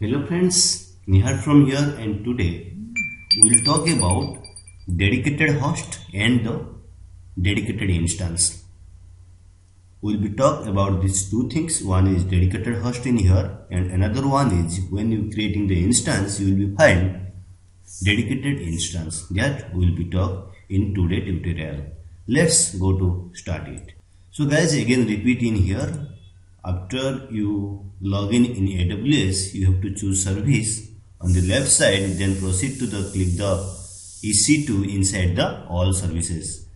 Hello friends, Nihar from here, and today we will talk about dedicated host and the dedicated instance. We will be talk about these two things. One is dedicated host in here and another one is when you creating the instance you will be find dedicated instance. That we will be talk in today's tutorial. Let's go to start it. So guys, again repeat in here. After you log in AWS, you have to choose service on the left side, then proceed to click the EC2 inside the all services.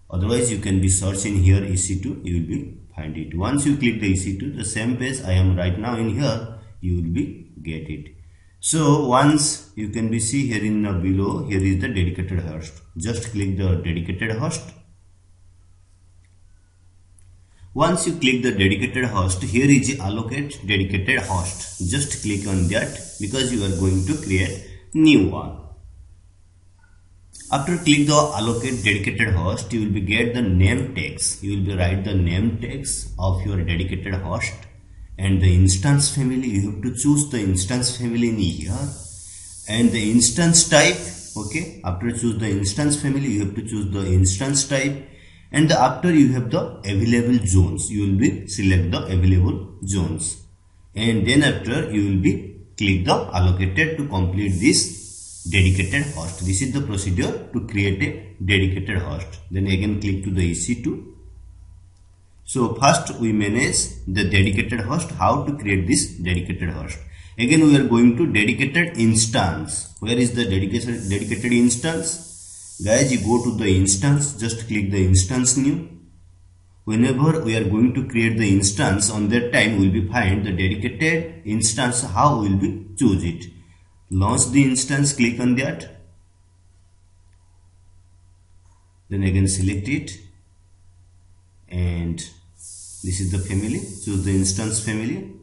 Otherwise you can be searching here EC2, you will be find it. Once you click the EC2, the same page I am right now in here, you will be get it. So once you can be see here in below, here is the dedicated host. Just click the dedicated host. Once you click the dedicated host, here is allocate dedicated host. Just click on that because you are going to create new one. After click the allocate dedicated host, you will be get the name tags. You will be write the name tags of your dedicated host and the instance family. You have to choose the instance family in here and the instance type. Okay, after choose the instance family, you have to choose the instance type. And after you have the available zones, you will be select the available zones, and then after you will be click the allocated to complete this dedicated host. This is the procedure to create a dedicated host. Then again click to the EC2. So first we manage the dedicated host. How to create this dedicated host? Again we are going to dedicated instance. Where is the dedicated instance? Guys, you go to the instance, just click the instance new. Whenever we are going to create the instance, on that time we will be find the dedicated instance. How we will be choose it? Launch the instance, click on that. Then again select it. And this is the family. Choose the instance family.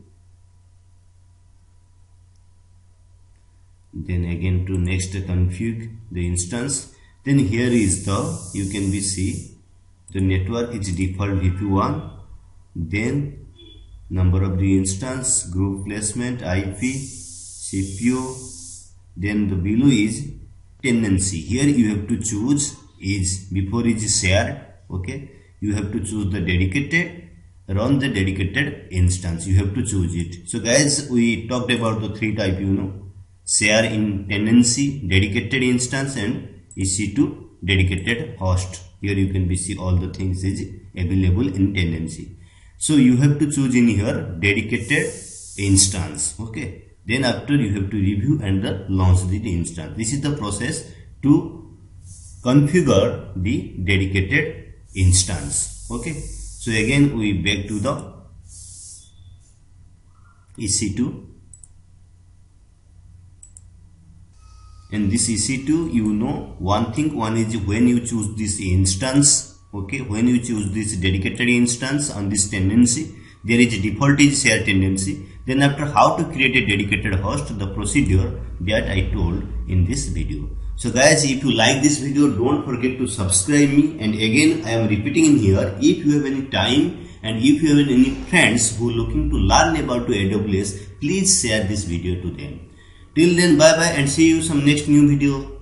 Then again to next configure the instance. Then here is the, you can be see the network is default VP1, then number of the instance, group placement, IP, CPU, then the below is tenancy. Here you have to choose is before is shared. Okay, you have to choose the dedicated, run the dedicated instance. You have to choose it. So guys, we talked about the three type, share in tenancy, dedicated instance and EC2 dedicated host. Here you can be see all the things is available in tenancy. So you have to choose in here dedicated instance. Okay. Then after you have to review and launch the instance. This is the process to configure the dedicated instance. Okay. So again we back to the EC2. And this EC2, one thing, one is when you choose this instance, okay, when you choose this dedicated instance on this tenancy, there is a default is share tenancy. Then after how to create a dedicated host, the procedure that I told in this video. So guys, if you like this video, don't forget to subscribe me. And again, I am repeating in here, if you have any time and if you have any friends who are looking to learn about AWS, please share this video to them. Till then, bye bye and see you some next new video.